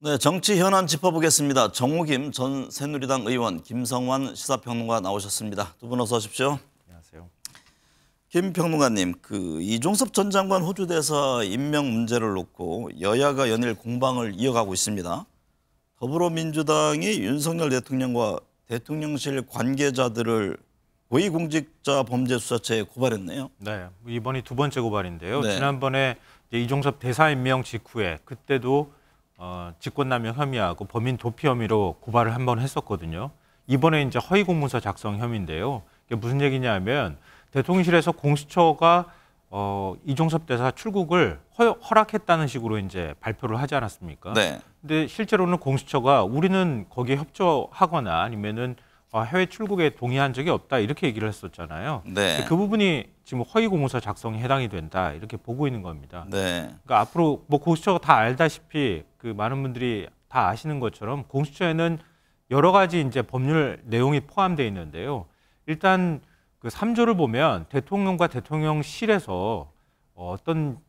네, 정치 현안 짚어보겠습니다. 정우김 전 새누리당 의원, 김성환 시사평론가 나오셨습니다. 두 분 어서 오십시오. 안녕하세요. 김 평론가님, 이종섭 전 장관 호주 대사 임명 문제를 놓고 여야가 연일 공방을 이어가고 있습니다. 더불어민주당이 윤석열 대통령과 대통령실 관계자들을 고위공직자범죄수사처에 고발했네요. 네, 이번이 두 번째 고발인데요. 네. 지난번에 이종섭 대사 임명 직후에 그때도 직권남용 혐의하고 범인 도피 혐의로 고발을 한 번 했었거든요. 이번에 이제 허위 공문서 작성 혐의인데요. 이게 무슨 얘기냐면 대통령실에서 공수처가 이종섭 대사 출국을 허락했다는 식으로 이제 발표를 하지 않았습니까? 네. 근데 실제로는 공수처가 우리는 거기에 협조하거나 아니면은 해외 출국에 동의한 적이 없다 이렇게 얘기를 했었잖아요. 네. 그 부분이 지금 허위 공문서 작성에 해당이 된다 이렇게 보고 있는 겁니다. 네. 그러니까 앞으로 뭐 공수처가 다 알다시피 많은 분들이 다 아시는 것처럼 공수처에는 여러 가지 이제 법률 내용이 포함되어 있는데요. 일단 그 3조를 보면 대통령과 대통령실에서 어떤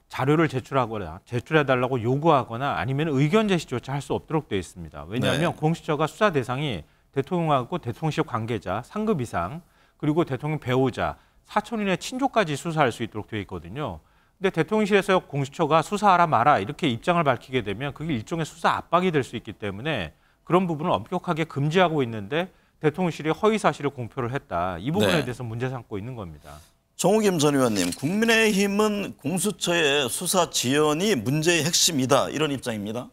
자료를 제출해달라고 요구하거나 아니면 의견 제시조차 할 수 없도록 되어 있습니다. 왜냐하면 네. 공수처가 수사 대상이 대통령하고 대통령실 관계자, 상급 이상, 그리고 대통령 배우자, 사촌인의 친족까지 수사할 수 있도록 되어 있거든요. 근데 대통령실에서 공수처가 수사하라 마라 이렇게 입장을 밝히게 되면 그게 일종의 수사 압박이 될 수 있기 때문에 그런 부분을 엄격하게 금지하고 있는데 대통령실이 허위 사실을 공표를 했다. 이 부분에 네. 대해서 문제 삼고 있는 겁니다. 정우김 전 의원님, 국민의힘은 공수처의 수사 지연이 문제의 핵심이다 이런 입장입니다.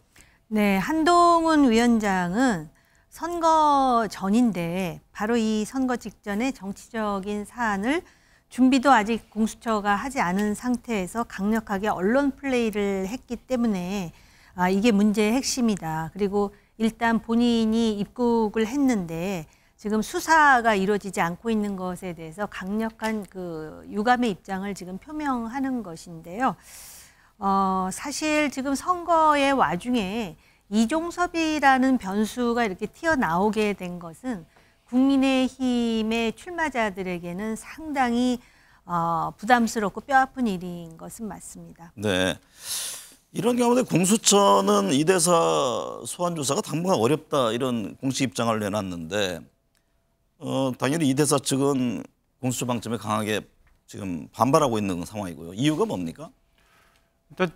네, 한동훈 위원장은 선거 전인데 바로 이 선거 직전에 정치적인 사안을 준비도 아직 공수처가 하지 않은 상태에서 강력하게 언론 플레이를 했기 때문에 이게 문제의 핵심이다. 그리고 일단 본인이 입국을 했는데 지금 수사가 이루어지지 않고 있는 것에 대해서 강력한 유감의 입장을 지금 표명하는 것인데요. 사실 지금 선거의 와중에 이종섭이라는 변수가 이렇게 튀어나오게 된 것은 국민의힘의 출마자들에게는 상당히 부담스럽고 뼈아픈 일인 것은 맞습니다. 네. 이런 가운데 공수처는 이 대사 소환 조사가 당분간 어렵다 이런 공식 입장을 내놨는데 당연히 이 대사 측은 공수처 방침에 강하게 지금 반발하고 있는 상황이고요. 이유가 뭡니까? 일단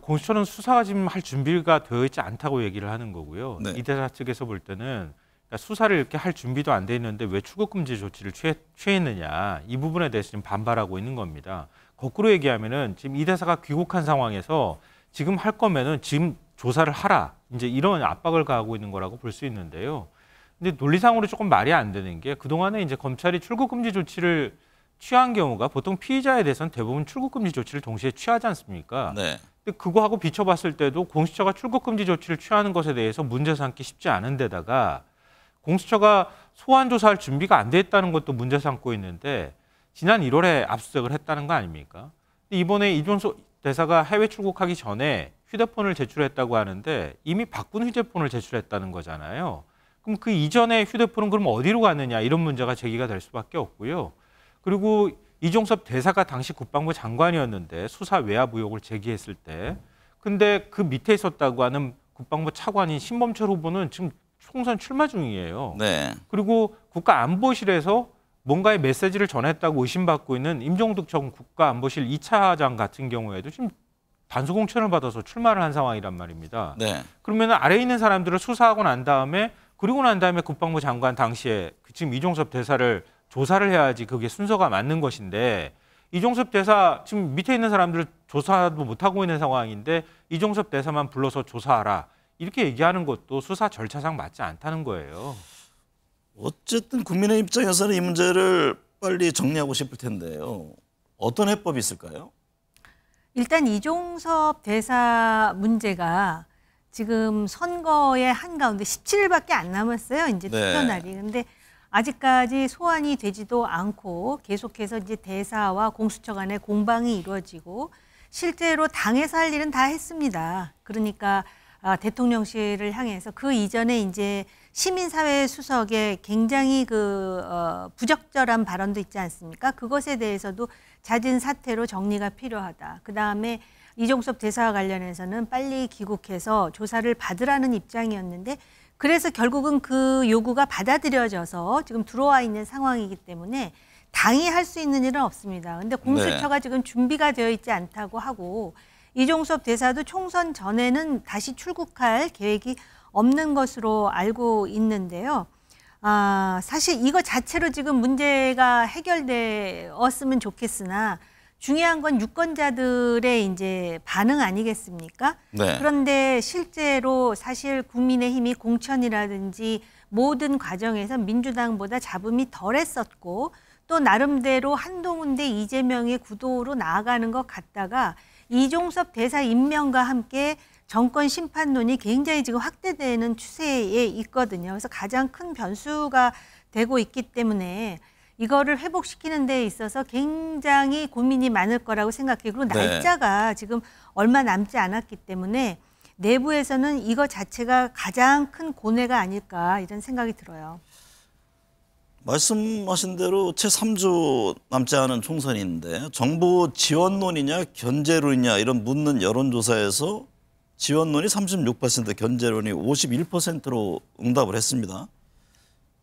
공수처는 수사가 지금 할 준비가 되어 있지 않다고 얘기를 하는 거고요. 네. 이 대사 측에서 볼 때는 그러니까 수사를 이렇게 할 준비도 안 돼 있는데 왜 출국금지 조치를 취했느냐 이 부분에 대해서 지금 반발하고 있는 겁니다. 거꾸로 얘기하면은 지금 이 대사가 귀국한 상황에서 지금 할 거면은 지금 조사를 하라 이제 이런 압박을 가하고 있는 거라고 볼 수 있는데요. 근데 논리상으로 조금 말이 안 되는 게 그동안에 이제 검찰이 출국금지 조치를 취한 경우가 보통 피의자에 대해서는 대부분 출국금지 조치를 동시에 취하지 않습니까? 네. 근데 그거하고 비춰봤을 때도 공수처가 출국금지 조치를 취하는 것에 대해서 문제 삼기 쉽지 않은 데다가 공수처가 소환 조사할 준비가 안 돼 있다는 것도 문제 삼고 있는데 지난 1월에 압수수색을 했다는 거 아닙니까? 근데 이번에 이종섭 대사가 해외 출국하기 전에 휴대폰을 제출했다고 하는데 이미 바꾼 휴대폰을 제출했다는 거잖아요. 그럼 그 이전에 휴대폰은 그럼 어디로 갔느냐 이런 문제가 제기가 될 수밖에 없고요. 그리고 이종섭 대사가 당시 국방부 장관이었는데 수사 외압 의혹을 제기했을 때 근데 그 밑에 있었다고 하는 국방부 차관인 신범철 후보는 지금 총선 출마 중이에요. 네. 그리고 국가안보실에서 뭔가의 메시지를 전했다고 의심받고 있는 임종득 전 국가안보실 2차장 같은 경우에도 지금 단수공천을 받아서 출마를 한 상황이란 말입니다. 네. 그러면 아래에 있는 사람들을 수사하고 난 다음에 국방부 장관 당시에 지금 이종섭 대사를 조사를 해야지 그게 순서가 맞는 것인데 이종섭 대사 지금 밑에 있는 사람들을 조사도 못하고 있는 상황인데 이종섭 대사만 불러서 조사하라 이렇게 얘기하는 것도 수사 절차상 맞지 않다는 거예요. 어쨌든 국민의 입장에서는 이 문제를 빨리 정리하고 싶을 텐데요. 어떤 해법이 있을까요? 일단 이종섭 대사 문제가 지금 선거의 한가운데 17일밖에 안 남았어요. 이제 네. 투표 날이. 근데 아직까지 소환이 되지도 않고 계속해서 이제 대사와 공수처 간의 공방이 이루어지고 실제로 당에서 할 일은 다 했습니다. 그러니까 대통령실을 향해서 그 이전에 이제 시민사회 수석의 굉장히 부적절한 발언도 있지 않습니까? 그것에 대해서도 잦은 사태로 정리가 필요하다. 그다음에 이종섭 대사와 관련해서는 빨리 귀국해서 조사를 받으라는 입장이었는데 그래서 결국은 그 요구가 받아들여져서 지금 들어와 있는 상황이기 때문에 당이 할 수 있는 일은 없습니다. 근데 공수처가 지금 준비가 되어 있지 않다고 하고 이종섭 대사도 총선 전에는 다시 출국할 계획이 없는 것으로 알고 있는데요. 사실 이거 자체로 지금 문제가 해결되었으면 좋겠으나 중요한 건 유권자들의 이제 반응 아니겠습니까? 네. 그런데 실제로 사실 국민의힘이 공천이라든지 모든 과정에서 민주당보다 잡음이 덜했었고 또 나름대로 한동훈 대 이재명의 구도로 나아가는 것 같다가 이종섭 대사 임명과 함께 정권 심판론이 굉장히 지금 확대되는 추세에 있거든요. 그래서 가장 큰 변수가 되고 있기 때문에 이거를 회복시키는 데 있어서 굉장히 고민이 많을 거라고 생각해요. 그리고 날짜가 지금 얼마 남지 않았기 때문에 내부에서는 이거 자체가 가장 큰 고뇌가 아닐까 이런 생각이 들어요. 말씀하신 대로 채 3주 남지 않은 총선인데 정부 지원론이냐 견제론이냐 이런 묻는 여론조사에서 지원론이 36%, 견제론이 51%로 응답을 했습니다.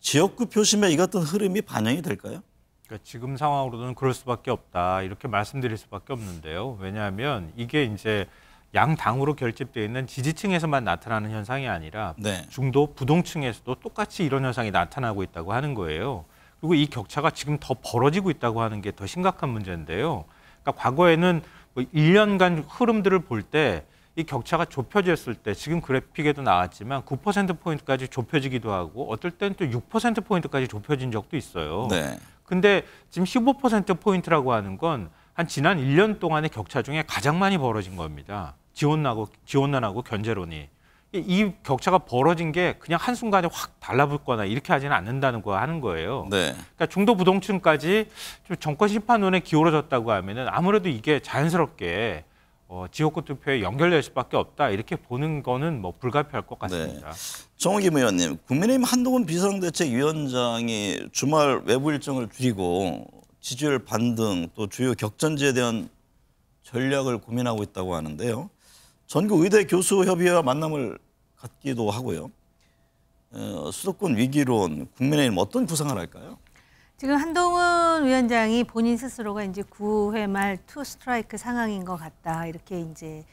지역구 표심에 이 같은 흐름이 반영이 될까요? 그러니까 지금 상황으로는 그럴 수밖에 없다 이렇게 말씀드릴 수밖에 없는데요. 왜냐하면 이게 이제 양 당으로 결집되어 있는 지지층에서만 나타나는 현상이 아니라 중도 부동층에서도 똑같이 이런 현상이 나타나고 있다고 하는 거예요. 그리고 이 격차가 지금 더 벌어지고 있다고 하는 게 더 심각한 문제인데요. 그러니까 과거에는 뭐 1년간 흐름들을 볼 때 이 격차가 좁혀졌을 때 지금 그래픽에도 나왔지만 9%포인트까지 좁혀지기도 하고 어떨 때는 또 6%포인트까지 좁혀진 적도 있어요. 근데 지금 15%포인트라고 하는 건 한 지난 1년 동안의 격차 중에 가장 많이 벌어진 겁니다. 지원론하고 견제론이. 이 격차가 벌어진 게 그냥 한순간에 확 달라붙거나 이렇게 하지는 않는다는 거 하는 거예요. 그러니까 중도 부동층까지 좀 정권 심판론에 기울어졌다고 하면은 아무래도 이게 자연스럽게 지역구 투표에 연결될 수밖에 없다 이렇게 보는 거는 뭐 불가피할 것 같습니다. 정호김 의원님, 국민의힘 한동훈 비상대책위원장이 주말 외부 일정을 줄이고 지지율 반등 또 주요 격전지에 대한 전략을 고민하고 있다고 하는데요. 전국 의대 교수협의회와 만남을 갖기도 하고요. 수도권 위기론 국민의힘 어떤 구상을 할까요? 지금 한동훈 위원장이 본인 스스로가 이제 9회 말 투 스트라이크 상황인 것 같다 이렇게 이제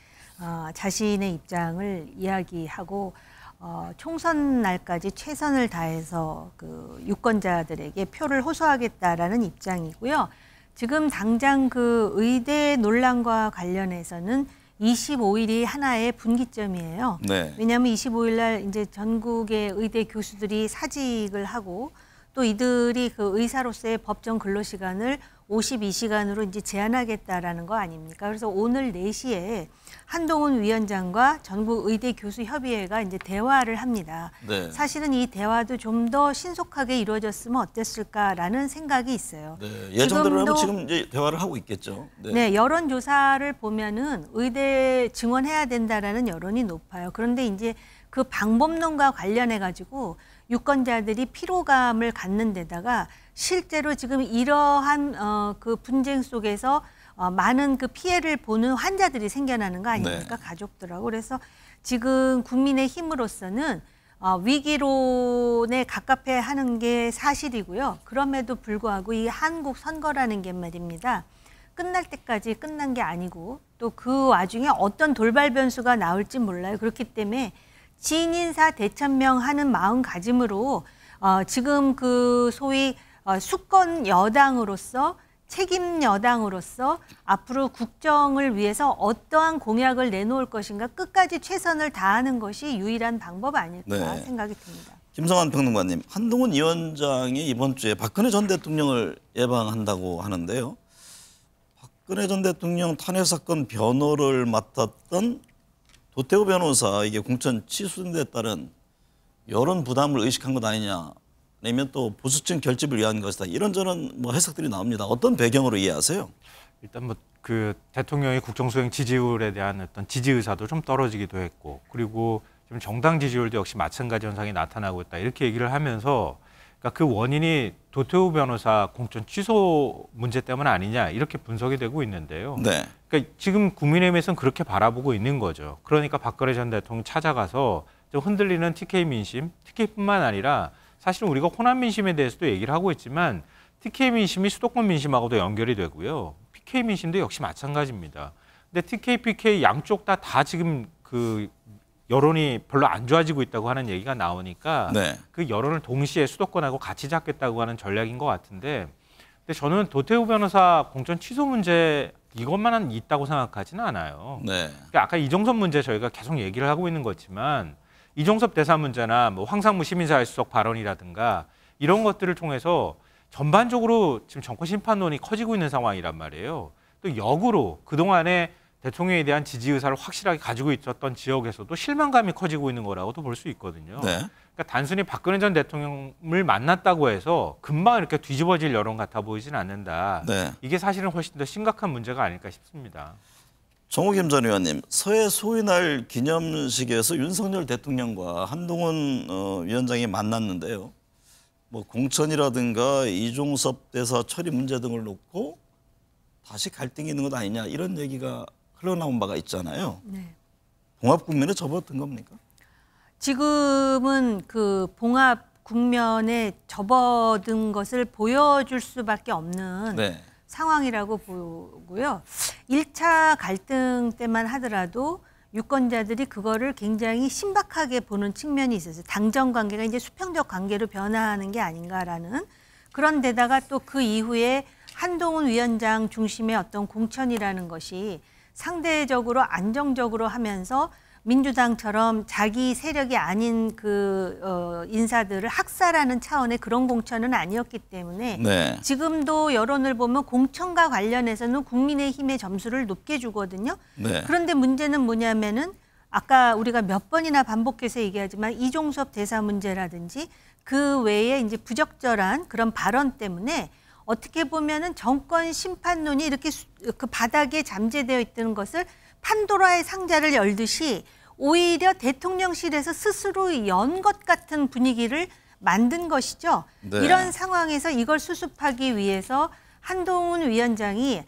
자신의 입장을 이야기하고 총선 날까지 최선을 다해서 그 유권자들에게 표를 호소하겠다라는 입장이고요. 지금 당장 그 의대 논란과 관련해서는 25일이 하나의 분기점이에요. 왜냐하면 25일 날 이제 전국의 의대 교수들이 사직을 하고 또 이들이 그 의사로서의 법정 근로시간을 52시간으로 이제 제한하겠다라는 거 아닙니까? 그래서 오늘 4시에 한동훈 위원장과 전국 의대 교수 협의회가 이제 대화를 합니다. 사실은 이 대화도 좀 더 신속하게 이루어졌으면 어땠을까라는 생각이 있어요. 예정대로라면 지금 이제 대화를 하고 있겠죠. 여론 조사를 보면은 의대 증원해야 된다라는 여론이 높아요. 그런데 이제 그 방법론과 관련해 가지고 유권자들이 피로감을 갖는 데다가 실제로 지금 이러한 그 분쟁 속에서 많은 그 피해를 보는 환자들이 생겨나는 거 아닙니까? 가족들하고. 그래서 지금 국민의힘으로서는 위기론에 가깝게 하는 게 사실이고요. 그럼에도 불구하고 이 한국 선거라는 게 말입니다. 끝날 때까지 끝난 게 아니고 또 그 와중에 어떤 돌발 변수가 나올지 몰라요. 그렇기 때문에 진인사 대천명하는 마음가짐으로 지금 그 소위 수권 여당으로서 책임 여당으로서 앞으로 국정을 위해서 어떠한 공약을 내놓을 것인가 끝까지 최선을 다하는 것이 유일한 방법 아닐까 생각이 듭니다. 김성환 평론가님, 한동훈 위원장이 이번 주에 박근혜 전 대통령을 예방한다고 하는데요. 박근혜 전 대통령 탄핵 사건 변호를 맡았던 도태우 변호사 이게 공천 취소된 데 따른 여론 부담을 의식한 것 아니냐, 아니면 또 보수층 결집을 위한 것이다, 이런저런 뭐 해석들이 나옵니다. 어떤 배경으로 이해하세요? 일단 뭐 그 대통령의 국정수행 지지율에 대한 어떤 지지 의사도 좀 떨어지기도 했고, 그리고 지금 정당 지지율도 역시 마찬가지 현상이 나타나고 있다. 이렇게 얘기를 하면서 그러니까 그 원인이 도태우 변호사 공천 취소 문제 때문 아니냐 이렇게 분석이 되고 있는데요. 네. 그러니까 지금 국민의힘에서는 그렇게 바라보고 있는 거죠. 그러니까 박근혜 전 대통령 찾아가서 좀 흔들리는 TK 민심, TK뿐만 아니라 사실은 우리가 호남 민심에 대해서도 얘기를 하고 있지만 TK 민심이 수도권 민심하고도 연결이 되고요. PK 민심도 역시 마찬가지입니다. 근데 TK, PK 양쪽 다 지금 그 여론이 별로 안 좋아지고 있다고 하는 얘기가 나오니까 네. 그 여론을 동시에 수도권하고 같이 잡겠다고 하는 전략인 것 같은데 근데 저는 도태우 변호사 공천 취소 문제 이것만 있다고 생각하지는 않아요. 네. 그러니까 아까 이종섭 문제 저희가 계속 얘기를 하고 있는 거지만 이종섭 대사 문제나 뭐 황상무 시민사회수석 발언이라든가 이런 것들을 통해서 전반적으로 지금 정권 심판론이 커지고 있는 상황이란 말이에요. 또 역으로 그동안에 대통령에 대한 지지 의사를 확실하게 가지고 있었던 지역에서도 실망감이 커지고 있는 거라고도 볼 수 있거든요. 네. 그러니까 단순히 박근혜 전 대통령을 만났다고 해서 금방 이렇게 뒤집어질 여론 같아 보이진 않는다. 네. 이게 사실은 훨씬 더 심각한 문제가 아닐까 싶습니다. 정호겸 전 의원님, 서해 소위날 기념식에서 윤석열 대통령과 한동훈 위원장이 만났는데요. 뭐 공천이라든가 이종섭 대사 처리 문제 등을 놓고 다시 갈등이 있는 것 아니냐 이런 얘기가 흘러나온 바가 있잖아요. 네. 봉합 국면에 접어든 겁니까? 지금은 그 봉합 국면에 접어든 것을 보여줄 수밖에 없는 네. 상황이라고 보고요. 1차 갈등 때만 하더라도 유권자들이 그거를 굉장히 신박하게 보는 측면이 있었어요. 당정 관계가 이제 수평적 관계로 변화하는 게 아닌가라는. 그런데다가 또 그 이후에 한동훈 위원장 중심의 어떤 공천이라는 것이 상대적으로 안정적으로 하면서 민주당처럼 자기 세력이 아닌 그 인사들을 학살하는 차원의 그런 공천은 아니었기 때문에 네. 지금도 여론을 보면 공천과 관련해서는 국민의힘의 점수를 높게 주거든요. 네. 그런데 문제는 뭐냐면은 아까 우리가 몇 번이나 반복해서 얘기하지만 이종섭 대사 문제라든지 그 외에 이제 부적절한 그런 발언 때문에 어떻게 보면은 정권 심판론이 이렇게 그 바닥에 잠재되어 있는 것을 판도라의 상자를 열듯이 오히려 대통령실에서 스스로 연 것 같은 분위기를 만든 것이죠. 네. 이런 상황에서 이걸 수습하기 위해서 한동훈 위원장이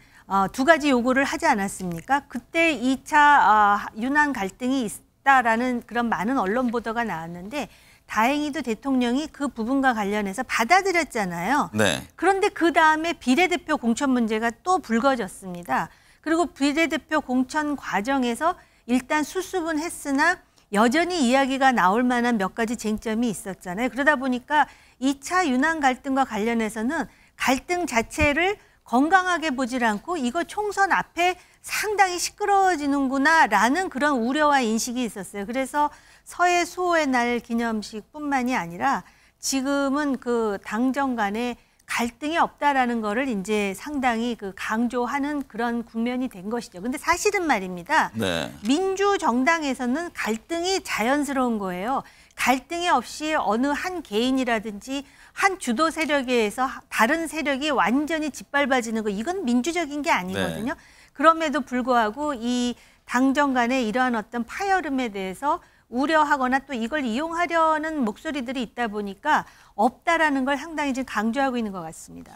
두 가지 요구를 하지 않았습니까? 그때 2차 윤한 갈등이 있다라는 그런 많은 언론 보도가 나왔는데 다행히도 대통령이 그 부분과 관련해서 받아들였잖아요. 네. 그런데 그 다음에 비례대표 공천 문제가 또 불거졌습니다. 그리고 비례대표 공천 과정에서 일단 수습은 했으나 여전히 이야기가 나올 만한 몇 가지 쟁점이 있었잖아요. 그러다 보니까 2차 윤한 갈등과 관련해서는 갈등 자체를 건강하게 보질 않고 이거 총선 앞에 상당히 시끄러워지는구나라는 그런 우려와 인식이 있었어요. 그래서 서해 수호의 날 기념식뿐만이 아니라 지금은 그 당정 간에 갈등이 없다라는 거를 이제 상당히 그 강조하는 그런 국면이 된 것이죠. 근데 사실은 말입니다. 네. 민주정당에서는 갈등이 자연스러운 거예요. 갈등이 없이 어느 한 개인이라든지 한 주도 세력에 의해서 다른 세력이 완전히 짓밟아지는 거 이건 민주적인 게 아니거든요. 네. 그럼에도 불구하고 이 당정 간의 이러한 어떤 파열음에 대해서 우려하거나 또 이걸 이용하려는 목소리들이 있다 보니까 없다라는 걸 상당히 지금 강조하고 있는 것 같습니다.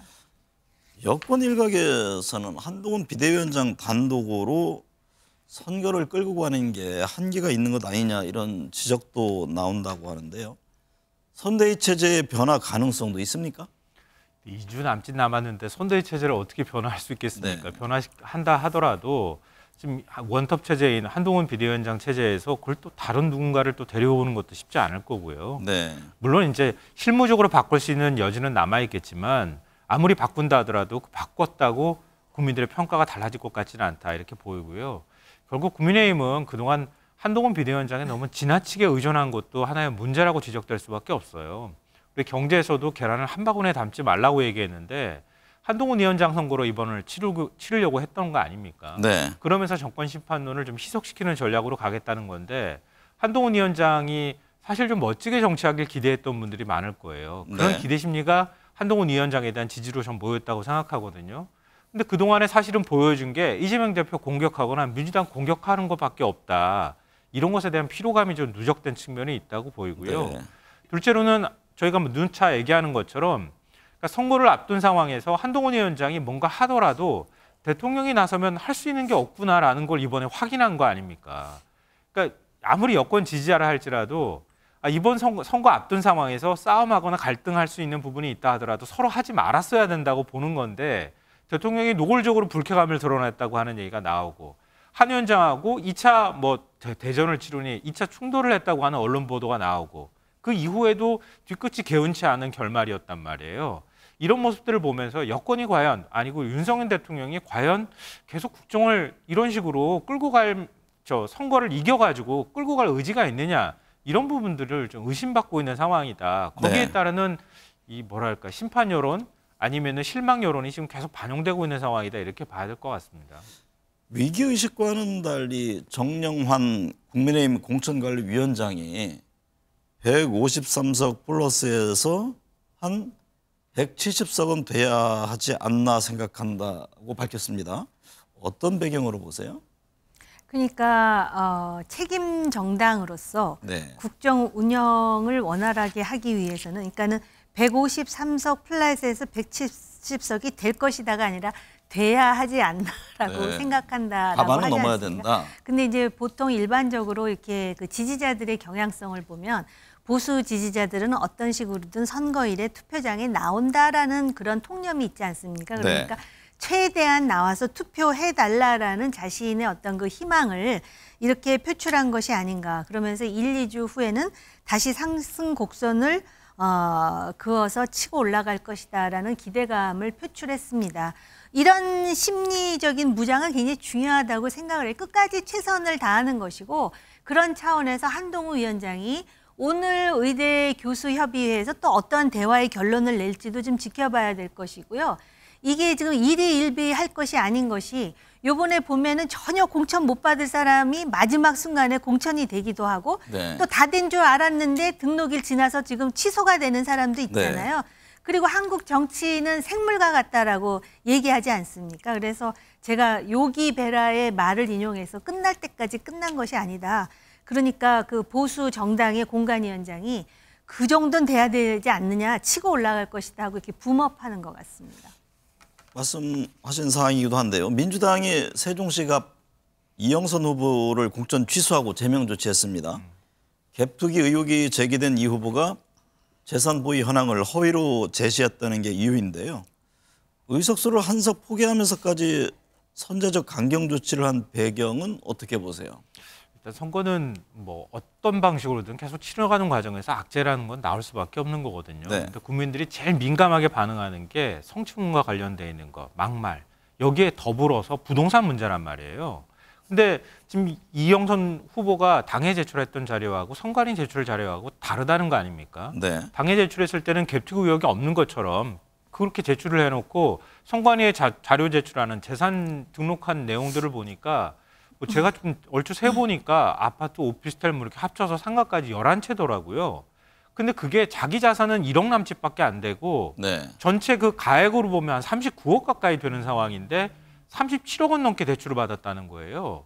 여권 일각에서는 한동훈 비대위원장 단독으로 선거를 끌고 가는 게 한계가 있는 것 아니냐 이런 지적도 나온다고 하는데요. 선대위 체제의 변화 가능성도 있습니까? 2주 남짓 남았는데 선대위 체제를 어떻게 변화할 수 있겠습니까? 네. 변화한다 하더라도 지금 원톱 체제인 한동훈 비대위원장 체제에서 그걸 또 다른 누군가를 또 데려오는 것도 쉽지 않을 거고요. 네. 물론 이제 실무적으로 바꿀 수 있는 여지는 남아 있겠지만 아무리 바꾼다 하더라도 바꿨다고 국민들의 평가가 달라질 것 같지는 않다 이렇게 보이고요. 결국 국민의힘은 그동안 한동훈 비대위원장에 너무 지나치게 의존한 것도 하나의 문제라고 지적될 수밖에 없어요. 우리 경제에서도 계란을 한 바구니에 담지 말라고 얘기했는데 한동훈 위원장 선거로 이번을 치르려고 했던 거 아닙니까? 네. 그러면서 정권 심판론을 좀 희석시키는 전략으로 가겠다는 건데 한동훈 위원장이 사실 좀 멋지게 정치하길 기대했던 분들이 많을 거예요. 그런 네. 기대 심리가 한동훈 위원장에 대한 지지로 좀 모였다고 생각하거든요. 근데 그동안에 사실은 보여준 게 이재명 대표 공격하거나 민주당 공격하는 것밖에 없다. 이런 것에 대한 피로감이 좀 누적된 측면이 있다고 보이고요. 네. 둘째로는 저희가 뭐 눈차 얘기하는 것처럼 그러니까 선거를 앞둔 상황에서 한동훈 위원장이 뭔가 하더라도 대통령이 나서면 할 수 있는 게 없구나라는 걸 이번에 확인한 거 아닙니까? 그러니까 아무리 여권 지지자라 할지라도 이번 선거 앞둔 상황에서 싸움하거나 갈등할 수 있는 부분이 있다 하더라도 서로 하지 말았어야 된다고 보는 건데 대통령이 노골적으로 불쾌감을 드러냈다고 하는 얘기가 나오고 한 위원장하고 2차 뭐 대전을 치르니 2차 충돌을 했다고 하는 언론 보도가 나오고 그 이후에도 뒤끝이 개운치 않은 결말이었단 말이에요. 이런 모습들을 보면서 여권이 과연 아니고 윤석열 대통령이 과연 계속 국정을 이런 식으로 끌고 갈 선거를 이겨가지고 끌고 갈 의지가 있느냐 이런 부분들을 좀 의심받고 있는 상황이다. 거기에 네. 따르는 이 뭐랄까 심판 여론 아니면은 실망 여론이 지금 계속 반영되고 있는 상황이다 이렇게 봐야 될 것 같습니다. 위기 의식과는 달리 정영환 국민의힘 공천관리위원장이 153석 플러스에서 한 170석은 돼야 하지 않나 생각한다고 밝혔습니다. 어떤 배경으로 보세요? 그러니까 책임 정당으로서 네. 국정 운영을 원활하게 하기 위해서는 그러니까는 153석 플러스에서 170석이 될 것이다가 아니라 돼야 하지 않나라고 네. 생각한다라고 가반은 하지 넘어야 않습니까? 된다. 근데 이제 보통 일반적으로 이렇게 그 지지자들의 경향성을 보면 보수 지지자들은 어떤 식으로든 선거일에 투표장에 나온다라는 그런 통념이 있지 않습니까? 그러니까 네. 최대한 나와서 투표해달라라는 자신의 어떤 그 희망을 이렇게 표출한 것이 아닌가. 그러면서 1, 2주 후에는 다시 상승 곡선을 그어서 치고 올라갈 것이다라는 기대감을 표출했습니다. 이런 심리적인 무장은 굉장히 중요하다고 생각을 해요. 끝까지 최선을 다하는 것이고 그런 차원에서 한동훈 위원장이 오늘 의대 교수협의회에서 또 어떤 대화의 결론을 낼지도 좀 지켜봐야 될 것이고요. 이게 지금 일희일비할 것이 아닌 것이 요번에 보면은 전혀 공천 못 받을 사람이 마지막 순간에 공천이 되기도 하고 네. 또 다 된 줄 알았는데 등록일 지나서 지금 취소가 되는 사람도 있잖아요. 네. 그리고 한국 정치는 생물과 같다라고 얘기하지 않습니까? 그래서 제가 요기 베라의 말을 인용해서 끝날 때까지 끝난 것이 아니다. 그러니까 그 보수 정당의 공관위원장이 그 정도는 돼야 되지 않느냐 치고 올라갈 것이다 하고 이렇게 붐업하는 것 같습니다. 말씀하신 사항이기도 한데요. 민주당이 세종시갑 이영선 후보를 공천 취소하고 제명 조치했습니다. 갭투기 의혹이 제기된 이 후보가 재산 보유 현황을 허위로 제시했다는 게 이유인데요. 의석수를 한 석 포기하면서까지 선제적 강경 조치를 한 배경은 어떻게 보세요? 일단 선거는 뭐 어떤 방식으로든 계속 치러가는 과정에서 악재라는 건 나올 수밖에 없는 거거든요. 네. 근데 국민들이 제일 민감하게 반응하는 게 성추문과 관련돼 있는 거, 막말. 여기에 더불어서 부동산 문제란 말이에요. 근데 지금 이영선 후보가 당에 제출했던 자료하고 선관위 제출 자료하고 다르다는 거 아닙니까? 네. 당에 제출했을 때는 갭투기 의혹이 없는 것처럼 그렇게 제출을 해놓고 선관위에 자료 제출하는 재산 등록한 내용들을 보니까 뭐 제가 좀 얼추 세보니까 아파트, 오피스텔 뭐 이렇게 합쳐서 상가까지 11채더라고요. 근데 그게 자기 자산은 1억 남짓밖에 안 되고 네. 전체 그 가액으로 보면 한 39억 가까이 되는 상황인데 37억 원 넘게 대출을 받았다는 거예요.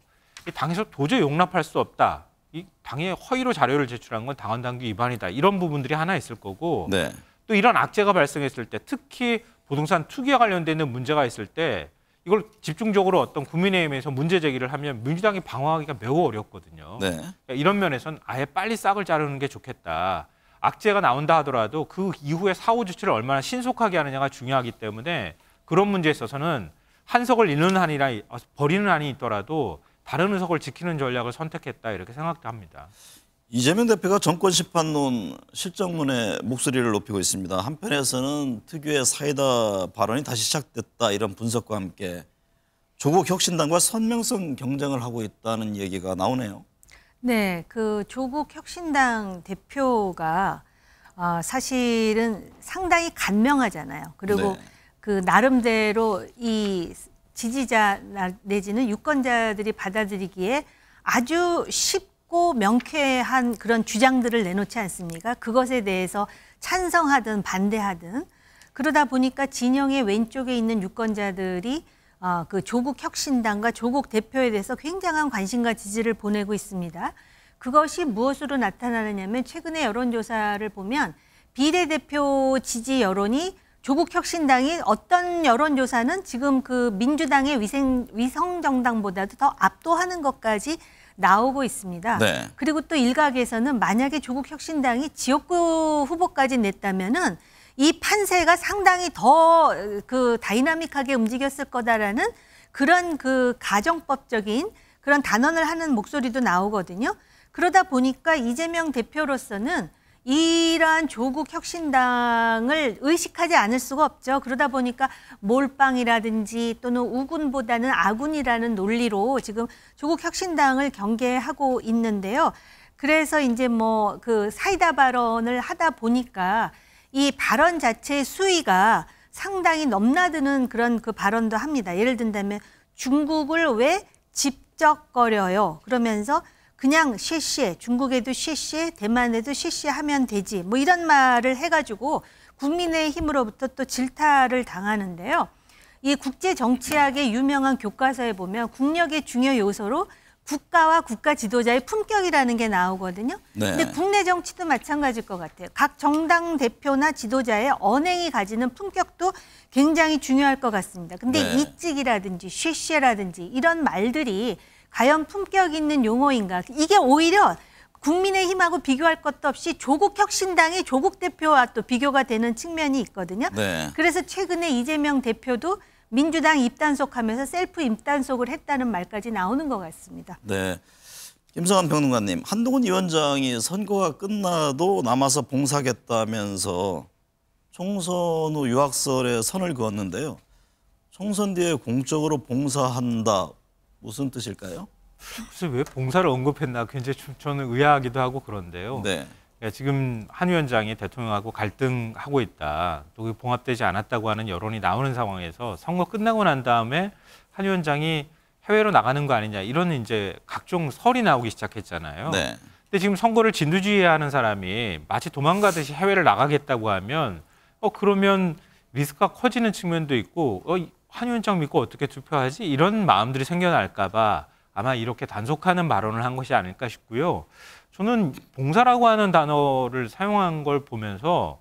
이 당에서 도저히 용납할 수 없다. 이 당에 허위로 자료를 제출한 건 당헌당규 위반이다. 이런 부분들이 하나 있을 거고 네. 또 이런 악재가 발생했을 때 특히 부동산 투기와 관련되는 문제가 있을 때 이걸 집중적으로 어떤 국민의힘에서 문제 제기를 하면 민주당이 방어하기가 매우 어렵거든요. 네. 그러니까 이런 면에서는 아예 빨리 싹을 자르는 게 좋겠다. 악재가 나온다 하더라도 그 이후에 사후 조치를 얼마나 신속하게 하느냐가 중요하기 때문에 그런 문제에 있어서는 한 석을 잃는 한이나 버리는 한이 있더라도 다른 의석을 지키는 전략을 선택했다 이렇게 생각합니다. 이재명 대표가 정권 심판론 실정문에 목소리를 높이고 있습니다. 한편에서는 특유의 사이다 발언이 다시 시작됐다 이런 분석과 함께 조국 혁신당과 선명성 경쟁을 하고 있다는 얘기가 나오네요. 네, 그 조국 혁신당 대표가 사실은 상당히 간명하잖아요. 그리고 네. 그 나름대로 이 지지자 내지는 유권자들이 받아들이기에 아주 쉽고 명쾌한 그런 주장들을 내놓지 않습니까? 그것에 대해서 찬성하든 반대하든 그러다 보니까 진영의 왼쪽에 있는 유권자들이 그 조국 혁신당과 조국 대표에 대해서 굉장한 관심과 지지를 보내고 있습니다. 그것이 무엇으로 나타나느냐면 최근에 여론조사를 보면 비례대표 지지 여론이 조국혁신당이 어떤 여론조사는 지금 그 민주당의 위성정당보다도 더 압도하는 것까지 나오고 있습니다. 네. 그리고 또 일각에서는 만약에 조국혁신당이 지역구 후보까지 냈다면은 이 판세가 상당히 더 그 다이나믹하게 움직였을 거다라는 그런 그 가정법적인 그런 단언을 하는 목소리도 나오거든요. 그러다 보니까 이재명 대표로서는 이러한 조국 혁신당을 의식하지 않을 수가 없죠. 그러다 보니까 몰빵이라든지 또는 우군보다는 아군이라는 논리로 지금 조국 혁신당을 경계하고 있는데요. 그래서 이제 뭐 그 사이다 발언을 하다 보니까 이 발언 자체의 수위가 상당히 넘나드는 그런 그 발언도 합니다. 예를 든다면 중국을 왜 집적거려요? 그러면서 그냥 쉐쉐, 중국에도 쉐쉐, 대만에도 쉐쉐 하면 되지. 뭐 이런 말을 해가지고 국민의힘으로부터 또 질타를 당하는데요. 이 국제정치학의 유명한 교과서에 보면 국력의 중요 요소로 국가와 국가 지도자의 품격이라는 게 나오거든요. 네. 근데 국내 정치도 마찬가지일 것 같아요. 각 정당 대표나 지도자의 언행이 가지는 품격도 굉장히 중요할 것 같습니다. 근데 네. 이찍이라든지 쉐쉐라든지 이런 말들이 과연 품격 있는 용어인가? 이게 오히려 국민의힘하고 비교할 것도 없이 조국 혁신당의 조국 대표와 또 비교가 되는 측면이 있거든요. 네. 그래서 최근에 이재명 대표도 민주당 입단속하면서 셀프 입단속을 했다는 말까지 나오는 것 같습니다. 네. 김성환 평론가님, 한동훈 위원장이 선거가 끝나도 남아서 봉사하겠다면서 총선 후 유학설에 선을 그었는데요. 총선 뒤에 공적으로 봉사한다. 무슨 뜻일까요? 그래서 왜 봉사를 언급했나 굉장히 저는 의아하기도 하고 그런데요. 네. 그러니까 지금 한 위원장이 대통령하고 갈등하고 있다. 또 봉합되지 않았다고 하는 여론이 나오는 상황에서 선거 끝나고 난 다음에 한 위원장이 해외로 나가는 거 아니냐 이런 이제 각종 설이 나오기 시작했잖아요. 네. 근데 지금 선거를 진두지휘하는 사람이 마치 도망가듯이 해외를 나가겠다고 하면 그러면 리스크가 커지는 측면도 있고 한 위원장 믿고 어떻게 투표하지? 이런 마음들이 생겨날까 봐 아마 이렇게 단속하는 발언을 한 것이 아닐까 싶고요. 저는 봉사라고 하는 단어를 사용한 걸 보면서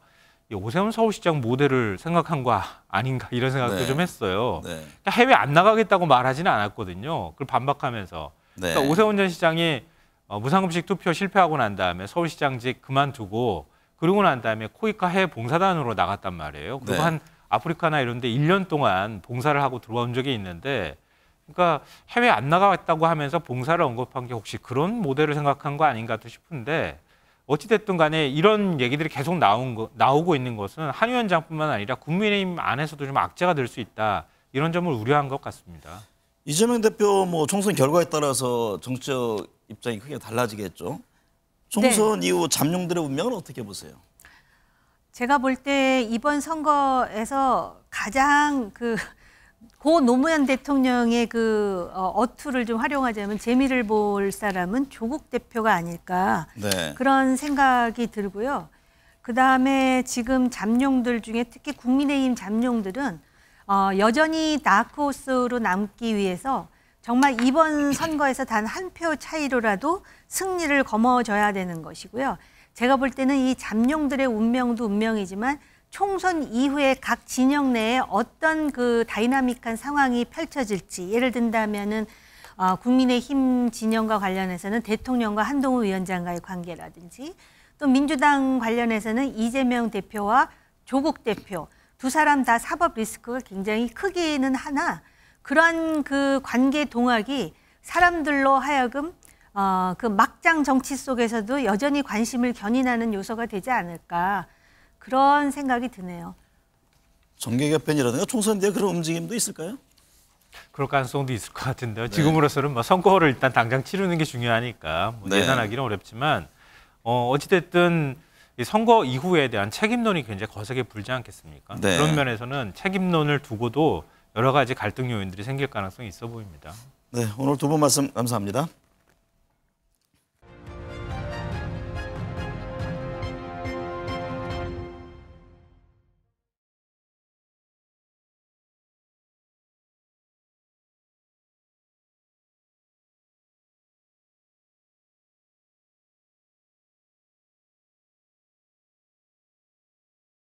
오세훈 서울시장 모델을 생각한 거 아닌가 이런 생각도 네. 좀 했어요. 네. 그러니까 해외 안 나가겠다고 말하지는 않았거든요. 그걸 반박하면서. 네. 그러니까 오세훈 전 시장이 무상급식 투표 실패하고 난 다음에 서울시장직 그만두고 그러고 난 다음에 코이카 해외 봉사단으로 나갔단 말이에요. 그리고 네. 한 아프리카나 이런 데 1년 동안 봉사를 하고 들어온 적이 있는데 그러니까 해외 안 나가겠다고 하면서 봉사를 언급한 게 혹시 그런 모델을 생각한 거 아닌가도 싶은데 어찌됐든 간에 이런 얘기들이 계속 나오고 있는 것은 한 위원장뿐만 아니라 국민의힘 안에서도 좀 악재가 될 수 있다. 이런 점을 우려한 것 같습니다. 이재명 대표 뭐 총선 결과에 따라서 정치적 입장이 크게 달라지겠죠. 총선 이후 잠룡들의 운명은 어떻게 보세요? 제가 볼 때 이번 선거에서 가장 고 노무현 대통령의 어투를 좀 활용하자면 재미를 볼 사람은 조국 대표가 아닐까 네. 그런 생각이 들고요. 그다음에 지금 잠룡들 중에 특히 국민의힘 잠룡들은 여전히 다크호스로 남기 위해서 정말 이번 선거에서 단 한 표 차이로라도 승리를 거머쥐어야 되는 것이고요. 제가 볼 때는 이 잠룡들의 운명도 운명이지만 총선 이후에 각 진영 내에 어떤 그 다이나믹한 상황이 펼쳐질지 예를 든다면은 국민의힘 진영과 관련해서는 대통령과 한동훈 위원장과의 관계라든지 또 민주당 관련해서는 이재명 대표와 조국 대표 두 사람 다 사법 리스크가 굉장히 크기는 하나 그런 그 관계 동학이 사람들로 하여금 그 막장 정치 속에서도 여전히 관심을 견인하는 요소가 되지 않을까 그런 생각이 드네요. 정계 개편이라든가 총선 뒤에 그런 움직임도 있을까요? 그럴 가능성도 있을 것 같은데요. 지금으로서는 뭐 선거를 일단 당장 치르는 게 중요하니까 네. 예단하기는 어렵지만 어찌됐든 이 선거 이후에 대한 책임론이 굉장히 거세게 불지 않겠습니까? 네. 그런 면에서는 책임론을 두고도 여러 가지 갈등 요인들이 생길 가능성이 있어 보입니다. 네, 오늘 두 분 말씀 감사합니다.